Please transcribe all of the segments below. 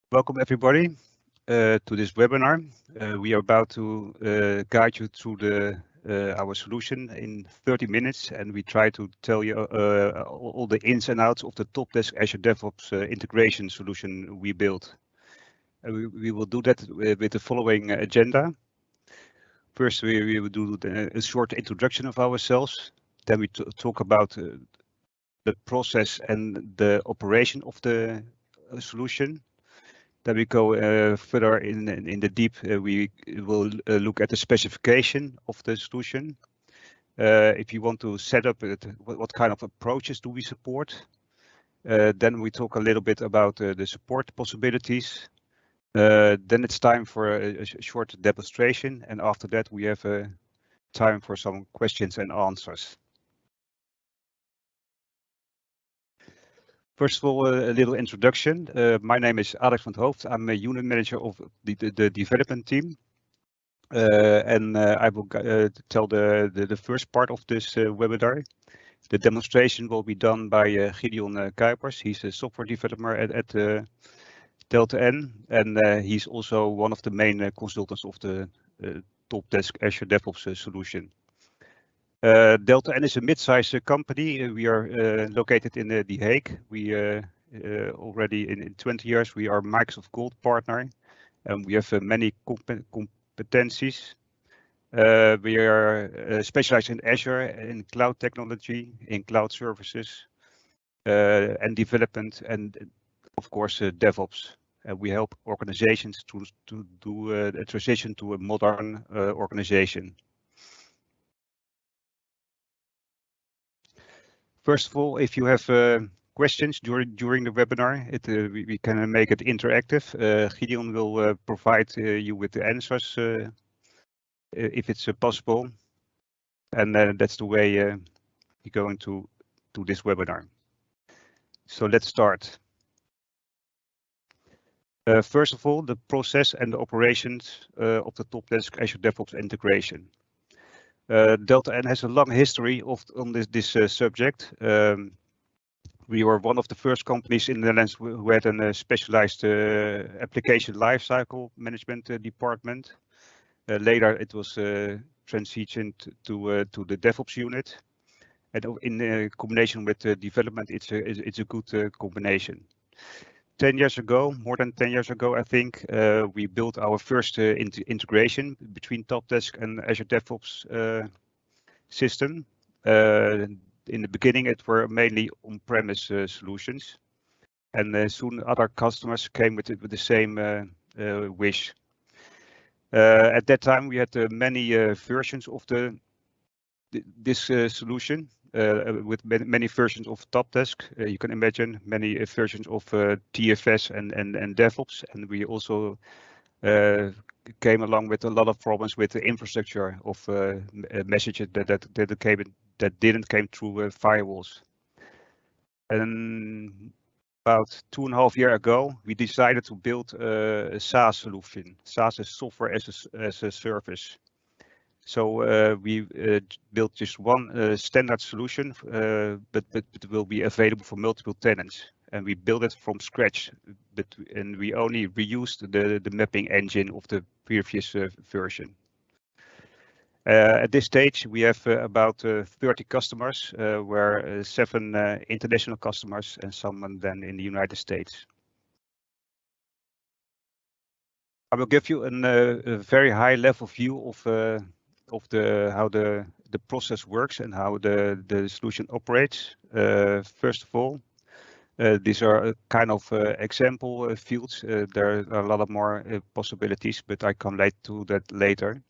Welcome everybody to this webinar. We are about to guide you through our solution in 30 minutes, and we try to tell you all the ins and outs of the TOPdesk Azure DevOps integration solution we built. We will do that with the following agenda. First, we will do a short introduction of ourselves. Then we talk about the process and the operation of the solution. Then we go further in the deep. We will look at the specification of the solution. If you want to set up it, what kind of approaches do we support? Then we talk a little bit about the support possibilities. Then it's time for a short demonstration, and after that we have time for some questions and answers. First of all, a little introduction. My name is Alex van 't Hoofd. I'm a unit manager of the development team. I will tell the first part of this webinar. The demonstration will be done by Gideon Kuipers. He's a software developer at Delta N, and he's also one of the main consultants of the TOPdesk Azure DevOps solution. Delta N is a mid-sized company. We are located in The Hague. We already in 20 years we are Microsoft Gold partner, and we have many competencies. We are specialized in Azure, in cloud technology, in cloud services, and development, and of course DevOps. We help organizations to do a transition to a modern organization. First of all, if you have questions during the webinar, we can make it interactive. Gideon will provide you with the answers if it's possible, and that's the way we're going to do this webinar. So let's start. First of all, the process and the operations of the TOPdesk Azure DevOps integration. Delta N has a long history on this subject. We were one of the first companies in the Netherlands who had a specialized application lifecycle management department. Later, it was transitioned to the DevOps unit, and in combination with development, it's a good combination. 10 years ago, more than 10 years ago, I think, we built our first integration between TOPdesk and Azure DevOps system. In the beginning, it were mainly on-premise solutions, and soon other customers came with the same wish. At that time, we had many versions of this solution. With many versions of TOPdesk. You can imagine many versions of TFS and DevOps, and we also came along with a lot of problems with the infrastructure of messages that didn't came through firewalls. And about 2.5 years ago, we decided to build a SaaS solution. SaaS is software as a service. So we built just one standard solution, but it will be available for multiple tenants. And we built it from scratch, and we only reused the mapping engine of the previous version. At this stage, we have about 30 customers, where 7 international customers and some then in the United States. I will give you a very high-level view of how the process works and how the solution operates. First of all, these are kind of example fields. There are a lot of more possibilities, but I come to that later.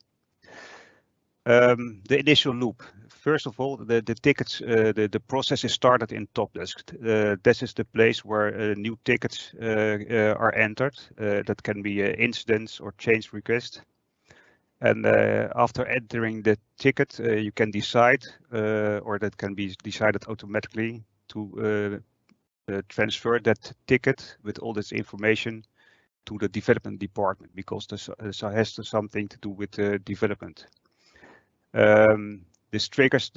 The initial loop. First of all, the tickets, the process is started in TOPdesk. This is the place where new tickets are entered. That can be incidents or change requests. And after entering the ticket, you can decide, or that can be decided automatically, to transfer that ticket with all this information to the development department, because this has something to do with development. This triggers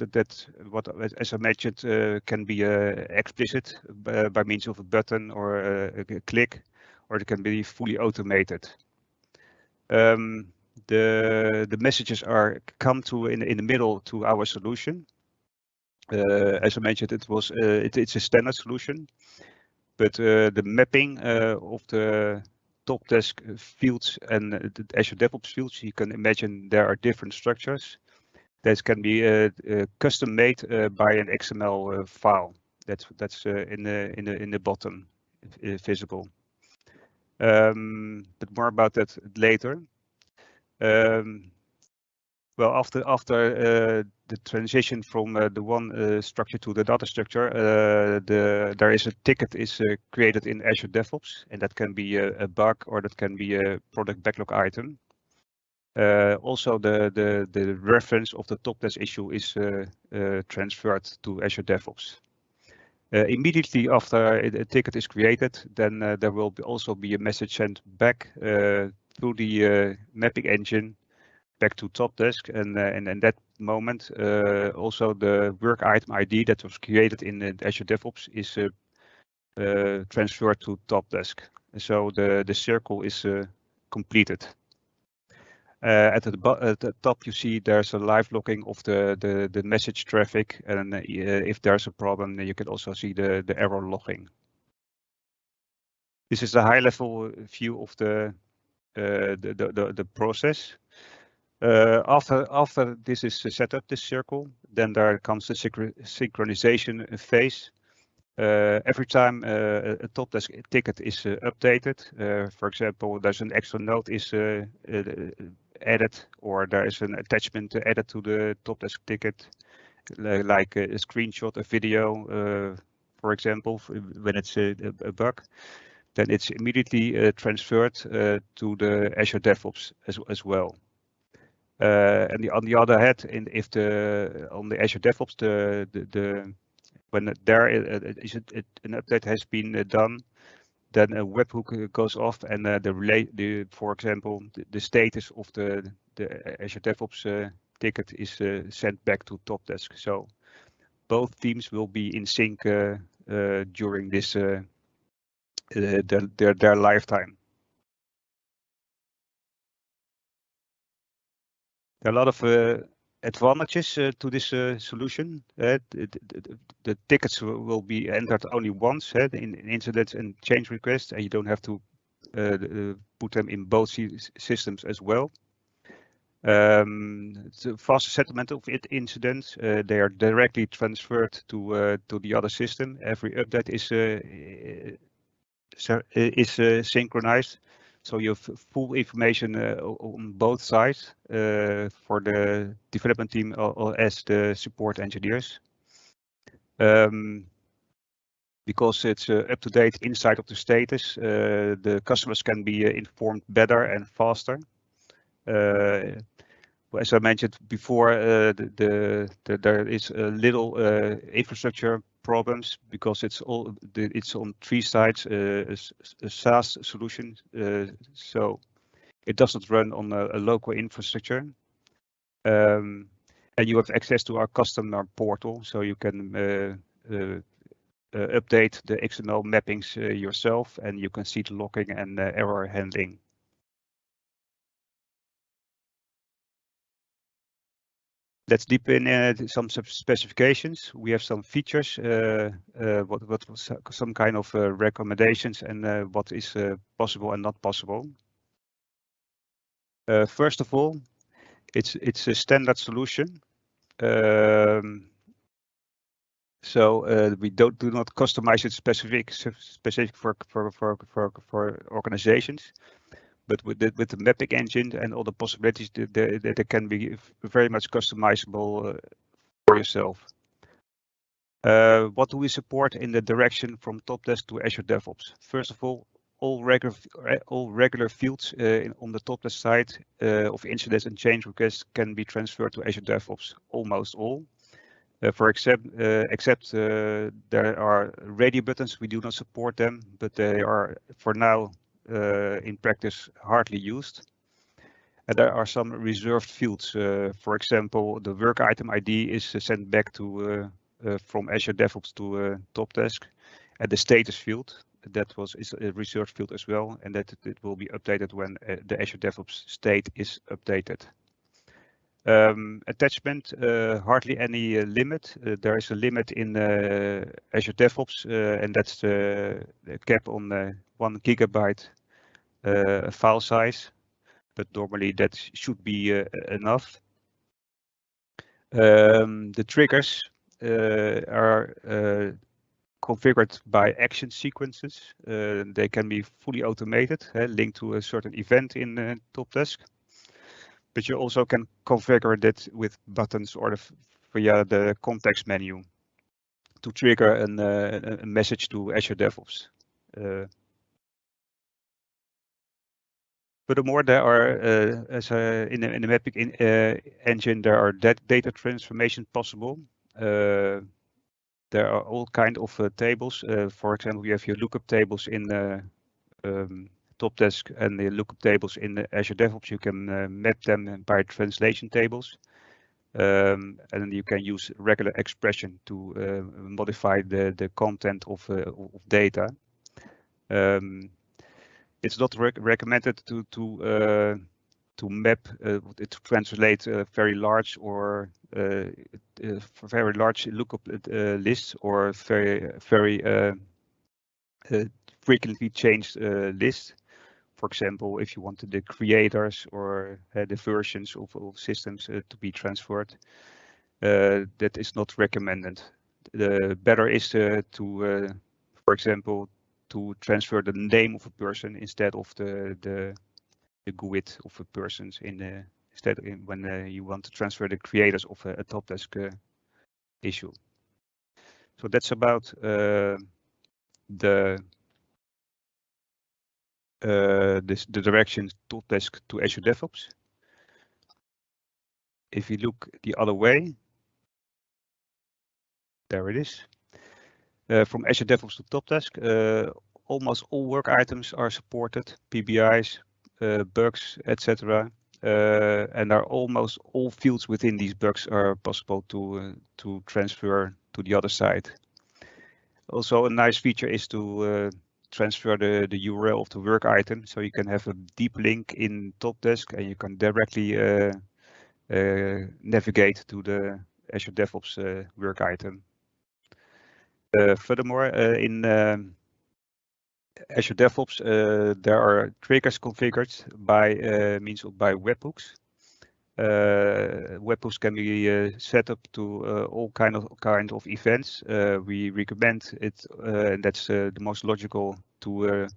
what, as I mentioned, can be explicit by means of a button or a click, or it can be fully automated. The messages come to in the middle to our solution. As I mentioned, it's a standard solution, but the mapping of the TOPdesk fields and the Azure DevOps fields, you can imagine there are different structures that can be custom made by an XML file. That's in the bottom visible. But more about that later. Well, after the transition from the one structure to the other structure, there is a ticket created in Azure DevOps, and that can be a bug or that can be a product backlog item. Also, the reference of the TOPdesk issue is transferred to Azure DevOps. Immediately after a ticket is created, then there will also be a message sent back through the mapping engine back to TOPdesk, and in that moment, also the work item ID that was created in Azure DevOps is transferred to TOPdesk. So the circle is completed. At the top, you see there's a live logging of the message traffic, and if there's a problem, you can also see the error logging. This is a high-level view of the process. After this is set up, this circle, then there comes the synchronization phase. Every time a TOPdesk ticket is updated, for example, there's an extra node is added, or there is an attachment added to the TOPdesk ticket, like a screenshot, a video, for example, when it's a bug, then it's immediately transferred to the Azure DevOps as well. And on the other hand, if on the Azure DevOps, when there is an update has been done, then a webhook goes off, and for example, the status of the Azure DevOps ticket is sent back to TOPdesk. So both teams will be in sync during this their lifetime. There are a lot of advantages to this solution. The tickets will be entered only once in incidents and change requests, and you don't have to put them in both systems as well. It's a faster settlement of incidents. They are directly transferred to the other system. Every update is synchronized. So you have full information on both sides for the development team as the support engineers. Because it's up to date inside of the status, the customers can be informed better and faster. As I mentioned before, there is a little infrastructure problems because it's on 3 sides, a SaaS solution, so it does not run on a local infrastructure. And you have access to our customer portal, so you can update the XML mappings yourself, and you can see the logging and error handling. Let's deep in some specifications. We have some features, what was some kind of recommendations, and what is possible and not possible. First of all, it's a standard solution. So we do not customize it specific for organizations. But with the mapping engine and all the possibilities, they can be very much customizable for yourself. What do we support in the direction from TOPdesk to Azure DevOps? First of all regular fields on the TOPdesk side of incidents and change requests can be transferred to Azure DevOps, almost all. Except there are radio buttons, we do not support them, but they are for now in practice hardly used. And there are some reserved fields. For example, the work item ID is sent back to from Azure DevOps to TOPdesk, and the status field. that is a research field as well, and that it will be updated when the Azure DevOps state is updated. Attachment, hardly any limit. There is a limit in Azure DevOps, and that's the cap on 1 gigabyte file size, but normally that should be enough. The triggers are configured by action sequences. They can be fully automated, linked to a certain event in TOPdesk. But you also can configure that with buttons or via the context menu to trigger a message to Azure DevOps. Furthermore, there are, in the mapping engine, there are data transformation possible. There are all kind of tables. For example, you have your lookup tables in TOPdesk and the lookup tables in Azure DevOps. You can map them by translation tables. And you can use regular expression to modify the content of data. It's not recommended to map to translate very large or very large lookup lists or very frequently changed lists. For example, if you wanted the creators or the versions of systems to be transferred, that is not recommended. The better is to, for example, to transfer the name of a person instead of the GUID of a person when you want to transfer the creators of a TOPdesk issue. So that's about the direction TOPdesk to Azure DevOps. If you look the other way, there it is. From Azure DevOps to TOPdesk, almost all work items are supported, PBIs, bugs, etc. And almost all fields within these bugs are possible to transfer to the other side. Also, a nice feature is to transfer the URL of the work item, so you can have a deep link in TOPdesk and you can directly navigate to the Azure DevOps work item. Furthermore, in Azure DevOps, there are triggers configured by means of webhooks. Webhooks can be set up to all kind of events. We recommend it, and that's the most logical to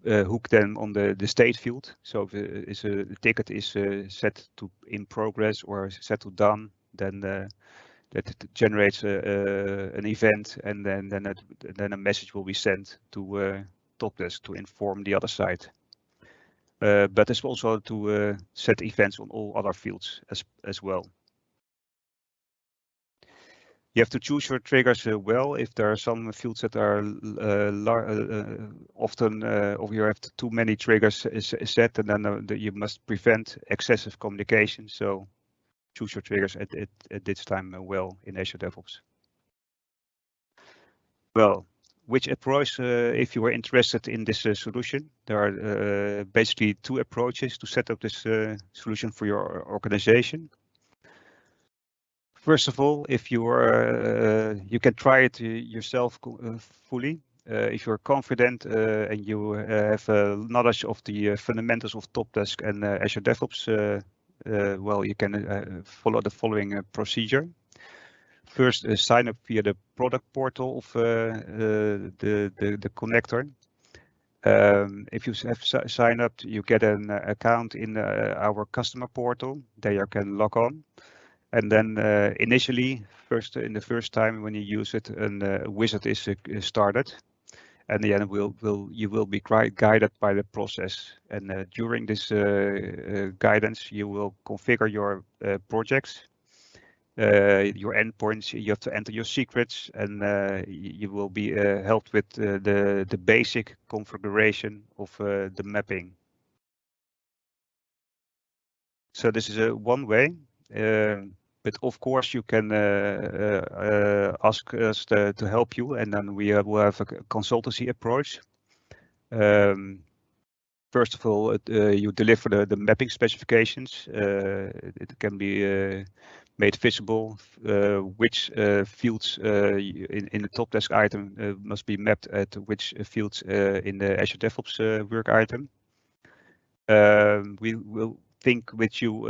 hook them on the state field. So if the ticket is set to in progress or set to done, then that generates an event, and then a message will be sent to TOPdesk to inform the other side. But it's also to set events on all other fields as well. You have to choose your triggers well. If there are some fields that are often, or you have too many triggers set, and then you must prevent excessive communication. So choose your triggers at this time well in Azure DevOps. Well, which approach, if you are interested in this solution, there are basically two approaches to set up this solution for your organization. First of all, if you are, you can try it yourself fully. If you're confident and you have knowledge of the fundamentals of TOPdesk and Azure DevOps, well, you can follow the following procedure. First, sign up via the product portal of the connector. If you have signed up, you get an account in our customer portal. There you can log on. And then initially, in the first time when you use it, a wizard is started. And then you will be guided by the process. And during this guidance, you will configure your projects, your endpoints. You have to enter your secrets, and you will be helped with the basic configuration of the mapping. So this is one way. But of course, you can ask us to help you, and then we will have a consultancy approach. First of all, you deliver the mapping specifications. It can be made visible which fields in the TOPdesk item must be mapped at which fields in the Azure DevOps work item. We will think with you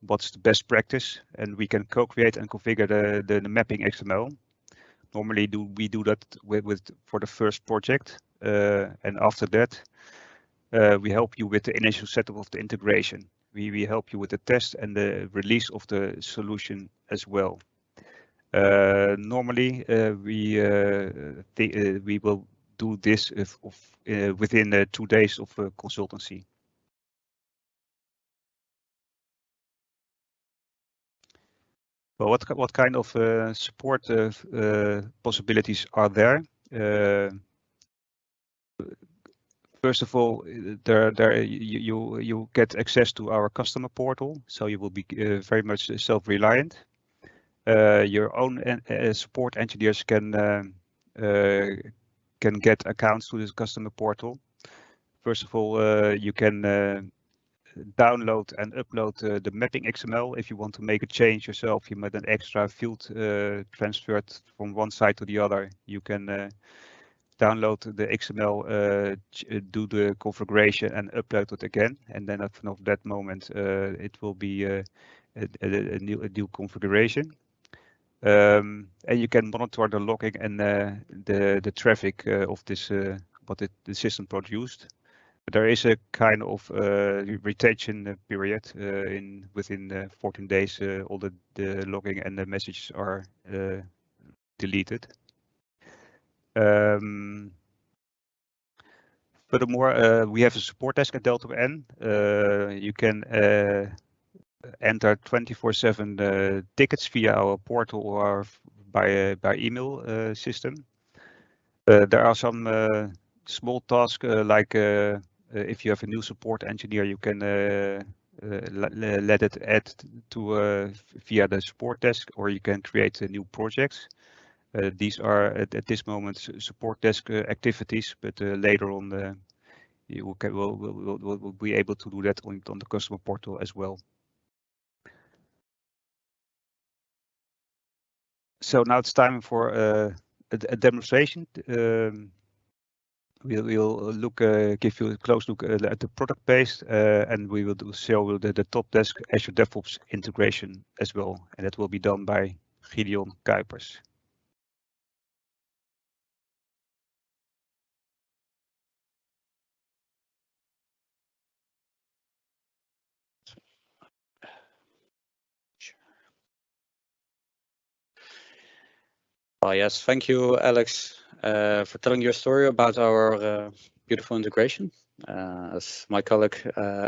what's the best practice, and we can co-create and configure the mapping XML. Normally we do that for the first project, and after that we help you with the initial setup of the integration. We help you with the test and the release of the solution as well. Normally we will do this within 2 days of consultancy. Well, what kind of support possibilities are there? First of all, you get access to our customer portal, so you will be very much self-reliant. Your own support engineers can get accounts to this customer portal. First of all, you can download and upload the mapping XML. If you want to make a change yourself, you made an extra field transferred from one side to the other. You can download the XML, do the configuration and upload it again. And then from that moment, it will be a new configuration. And you can monitor the logging and the traffic of this, what the system produced. There is a kind of retention period within 14 days. All the logging and the messages are deleted. Furthermore, we have a support desk at Delta N. You can enter 24/7 tickets via our portal or by email system. There are some small tasks like if you have a new support engineer, you can let it add to via the support desk, or you can create new projects. These are at this moment support desk activities, but later on you will be able to do that on the customer portal as well. So now it's time for a demonstration. We'll give you a close look at the product page, and we will show the TOPdesk Azure DevOps integration as well, and that will be done by Gideon Kuipers. Yes, thank you, Alex, for telling your story about our beautiful integration. As my colleague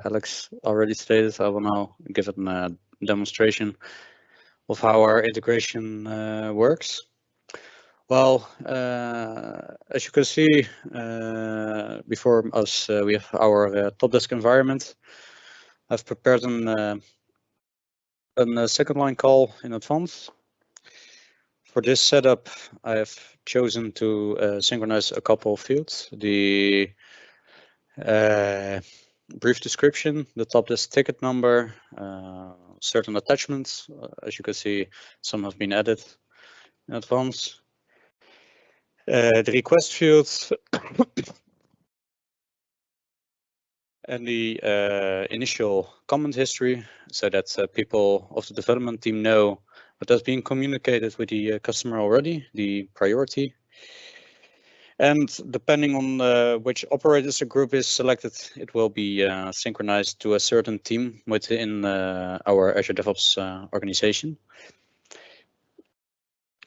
Alex already stated, I will now give a demonstration of how our integration works. Well, as you can see before us, we have our TOPdesk environment. I've prepared a second line call in advance. For this setup, I have chosen to synchronize a couple of fields. The brief description, the TOPdesk ticket number, certain attachments. As you can see, some have been added in advance. The request fields and the initial comment history, so that people of the development team know what has been communicated with the customer already, the priority. And depending on which operators the group is selected, it will be synchronized to a certain team within our Azure DevOps organization.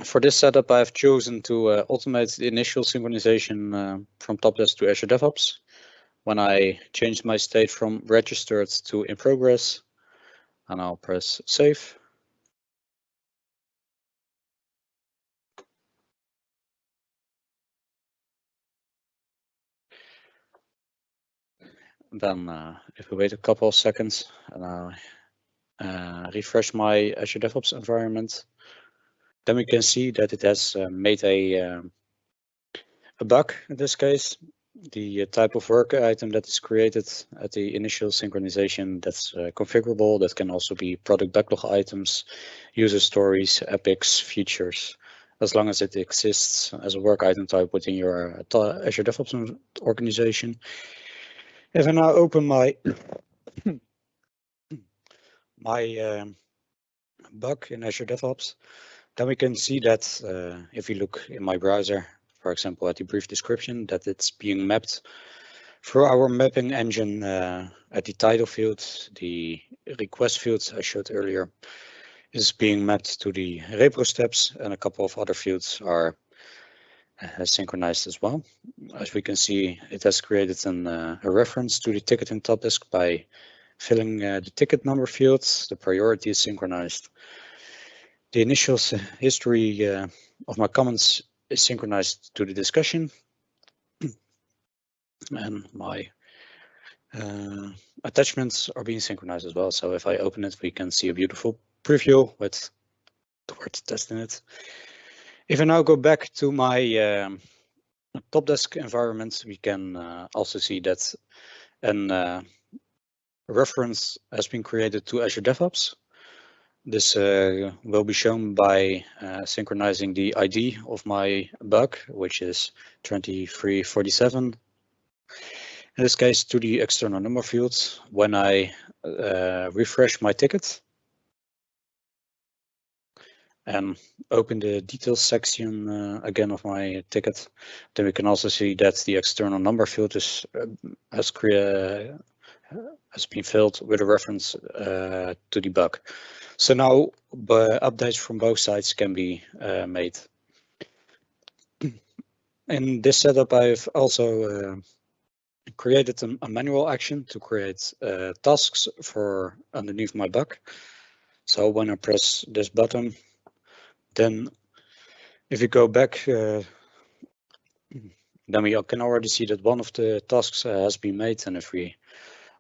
For this setup, I've chosen to automate the initial synchronization from TOPdesk to Azure DevOps. When I change my state from registered to in progress, and I'll press save. Then if we wait a couple of seconds, and I refresh my Azure DevOps environment, then we can see that it has made a bug in this case. The type of work item that is created at the initial synchronization that's configurable. That can also be product backlog items, user stories, epics, features, as long as it exists as a work item type within your Azure DevOps organization. If I now open my bug in Azure DevOps, then we can see that if you look in my browser, for example, at the brief description, that it's being mapped through our mapping engine at the title field. The request fields I showed earlier is being mapped to the repro steps, and a couple of other fields are synchronized as well. As we can see, it has created a reference to the ticket in TOPdesk by filling the ticket number fields. The priority is synchronized. The initial history of my comments is synchronized to the discussion, and my attachments are being synchronized as well. So if I open it, we can see a beautiful preview with the word test in it. If I now go back to my TOPdesk environment, we can also see that a reference has been created to Azure DevOps. This will be shown by synchronizing the ID of my bug, which is 2347. In this case, to the external number fields. When I refresh my ticket and open the details section again of my ticket, then we can also see that the external number field is has been filled with a reference to the bug. So now updates from both sides can be made. In this setup, I've also created a manual action to create tasks for underneath my bug. So when I press this button, then if you go back, then we can already see that one of the tasks has been made. And if we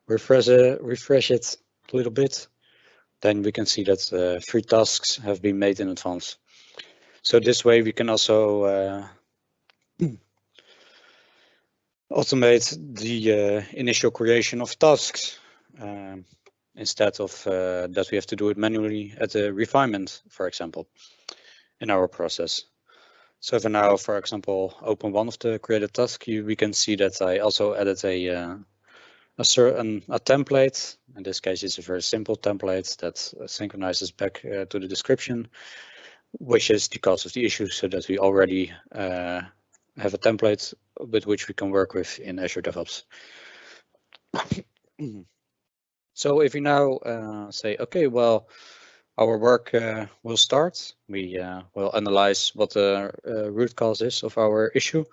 refresh it a little bit, then we can see that 3 tasks have been made in advance. So this way we can also automate the initial creation of tasks instead of that we have to do it manually at the refinement, for example, in our process. So if I now, for example, open one of the created tasks, we can see that I also added a template. In this case, it's a very simple template that synchronizes back to the description, which is the cause of the issue, so that we already have a template with which we can work with in Azure DevOps. So if we now say, okay, well, our work will start. We will analyze what the root cause is of our issue.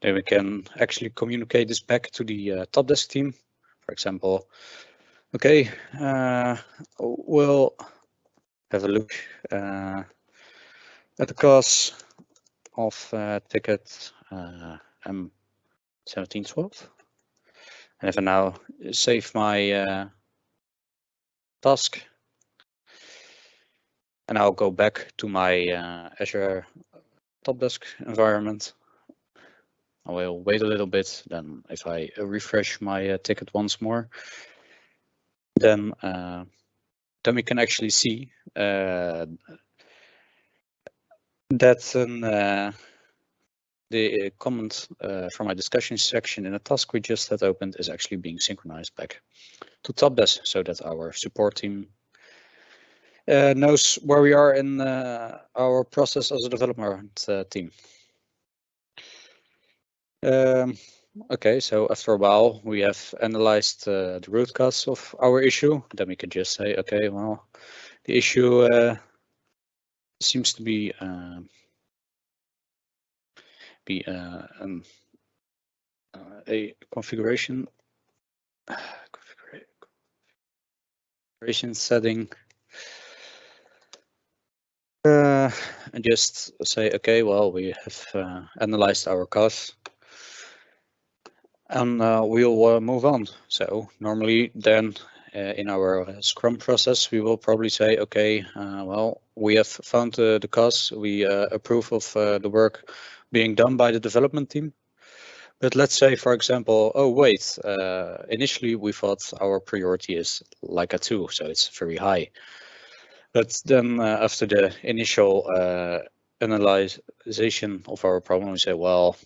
Then we can actually communicate this back to the TOPdesk team. For example, okay, we'll have a look at the cause of ticket M1712. And if I now save my task, and I'll go back to my Azure TOPdesk environment. I will wait a little bit. Then if I refresh my ticket once more, then we can actually see that the comment from my discussion section in the task we just had opened is actually being synchronized back to TOPdesk, so that our support team knows where we are in our process as a development team. Okay, so after a while we have analyzed the root cause of our issue. Then we can just say, okay, well, the issue seems to be a configuration setting. And just say, okay, well, we have analyzed our cause, and we'll move on. So normally then in our Scrum process, we will probably say, okay, well, we have found the cause, we approve of the work being done by the development team. But let's say, for example, oh wait, initially we thought our priority is like a 2, so it's very high. But then after the initial analyzation of our problem, we say, well,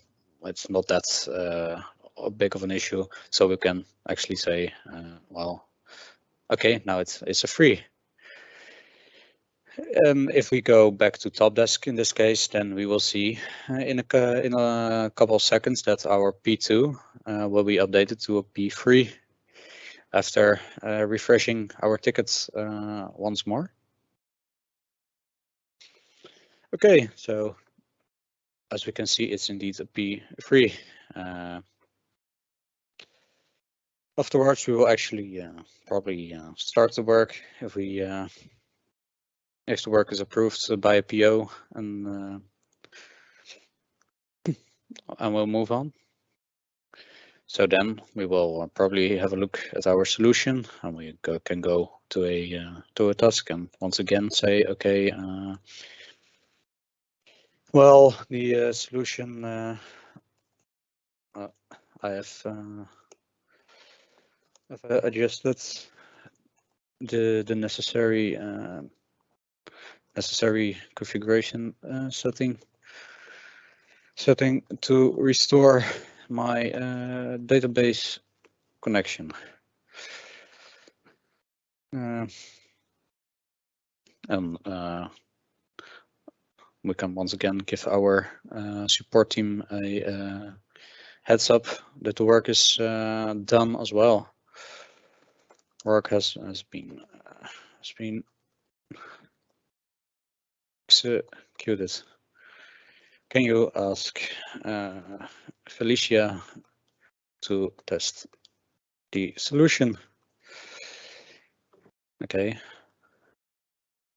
it's not that big of an issue, so we can actually say, well, okay, now it's a 3. If we go back to TOPdesk in this case, then we will see in a couple of seconds that our P2 will be updated to a P3 after refreshing our tickets once more. Okay, so as we can see, it's indeed a P3. Afterwards, we will actually probably start the work if the work is approved by a PO, and we'll move on. So then we will probably have a look at our solution, and we can go to a task and once again say, okay, well, the solution I have adjusted the necessary configuration setting to restore my database connection. And we can once again give our support team a heads up that the work is done as well. Work has been executed. Can you ask Felicia to test the solution? Okay.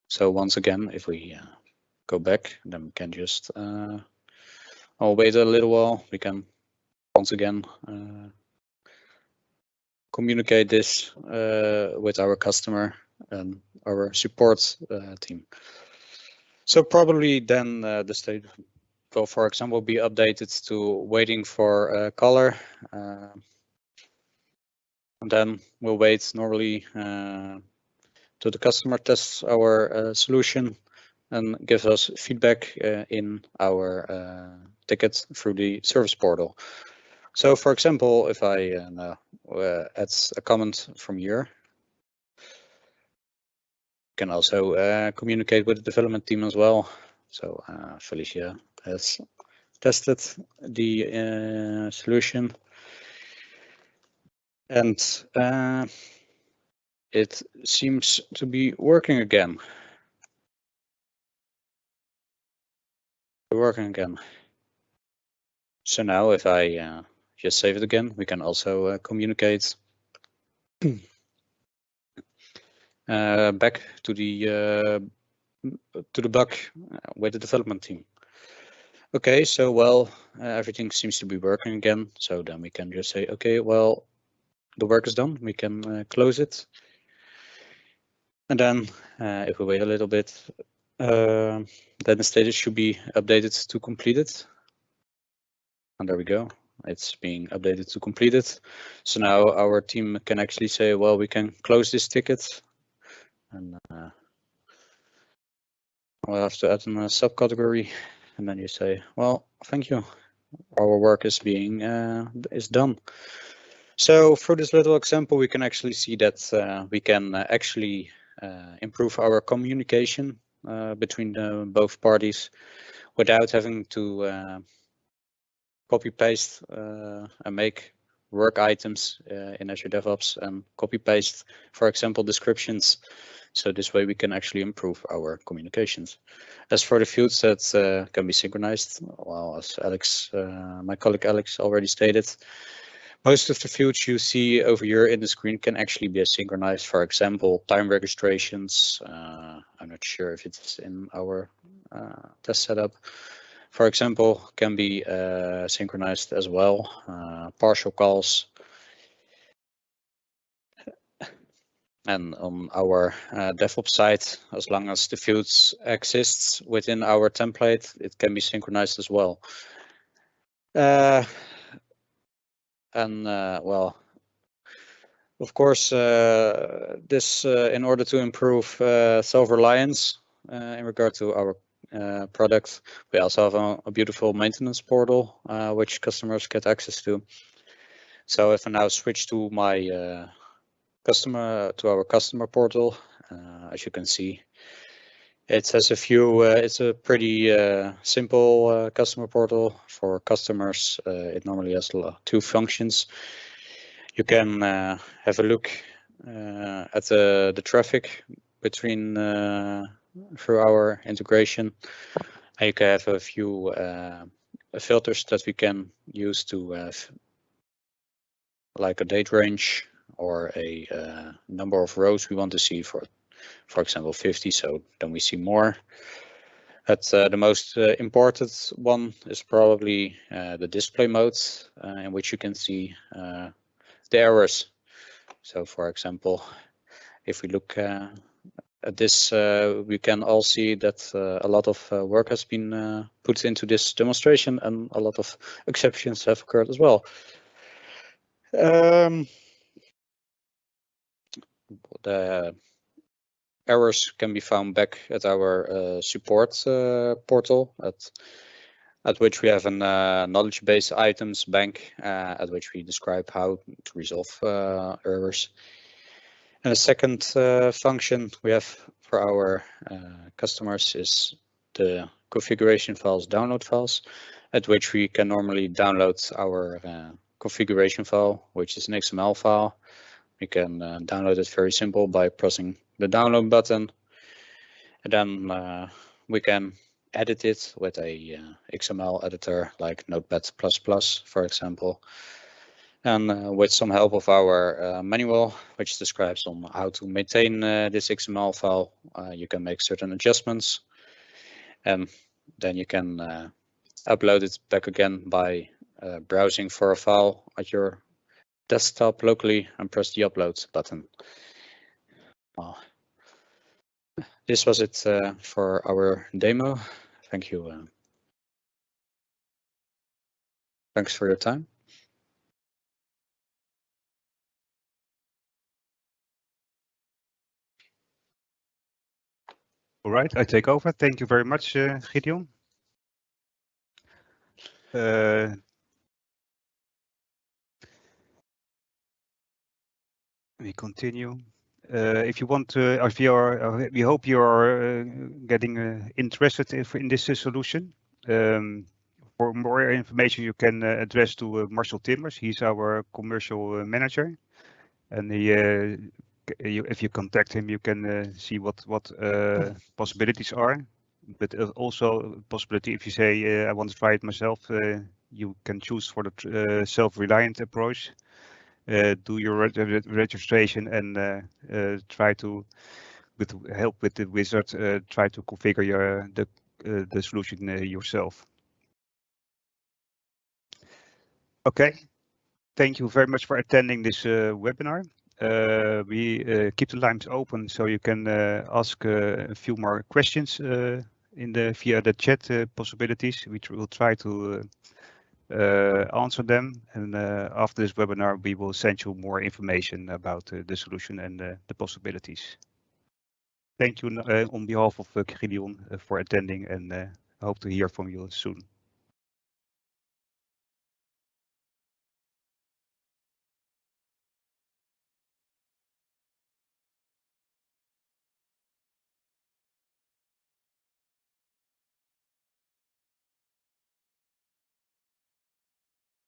So once again, if we go back, then we can just I'll wait a little while. We can once again communicate this with our customer and our support team. So probably then the state will, for example, be updated to waiting for color. And then we'll wait normally till the customer tests our solution and gives us feedback in our ticket through the service portal. So for example, if I add a comment from here, can also communicate with the development team as well. So Felicia has tested the solution, and it seems to be working again. So now if I just save it again, we can also communicate back to the bug with the development team. Okay, so well, everything seems to be working again. So then we can just say, okay, well, the work is done. We can close it. And then if we wait a little bit, then the status should be updated to completed. And there we go. It's being updated to completed. So now our team can actually say, well, we can close this ticket. And we'll have to add a subcategory. And then you say, well, thank you. Our work is being is done. So through this little example, we can actually see that we can actually improve our communication between both parties without having to copy paste and make work items in Azure DevOps and copy paste, for example, descriptions. So this way we can actually improve our communications. As for the fields that can be synchronized, well, as Alex, my colleague Alex already stated, most of the fields you see over here in the screen can actually be synchronized. For example, time registrations. I'm not sure if it's in our test setup. For example, can be synchronized as well. Partial calls. And on our DevOps side, as long as the fields exists within our template, it can be synchronized as well. Well, of course, this in order to improve self-reliance in regard to our product, we also have a beautiful maintenance portal which customers get access to. So if I now switch to my our customer portal, as you can see, it has a few. It's a pretty simple customer portal for customers. It normally has 2 functions. You can have a look at the traffic between through our integration. And you can have a few filters that we can use to like a date range or a number of rows we want to see, for example 50, so then we see more. That's the most important one is probably the display mode, in which you can see the errors. So for example, if we look at this, we can all see that a lot of work has been put into this demonstration, and a lot of exceptions have occurred as well. The errors can be found back at our support portal, at which we have a knowledge base items bank, at which we describe how to resolve errors. And the second function we have for our customers is the configuration files, download files, at which we can normally download our configuration file, which is an XML file. We can download it very simple by pressing the download button, and then we can edit it with a XML editor like Notepad++, for example. And with some help of our manual, which describes on how to maintain this XML file, you can make certain adjustments, and then you can upload it back again by browsing for a file at your desktop locally and press the upload button. This was it for our demo. Thank you. Thanks for your time. All right, I take over. Thank you very much, Gideon. We continue. If you want to, if you are, we hope you are getting interested in this solution. For more information, you can address to Marcel Timmers. He's our commercial manager, and he, if you contact him, you can see what possibilities are. But also possibility, if you say I want to try it myself, you can choose for the self-reliant approach. Do your registration and try to, with help with the wizard, try to configure the solution yourself. Okay, thank you very much for attending this webinar. We keep the lines open so you can ask a few more questions via the chat possibilities, which we will try to answer them, and after this webinar we will send you more information about the solution and the possibilities. Thank you on behalf of Gideon for attending, and I hope to hear from you soon.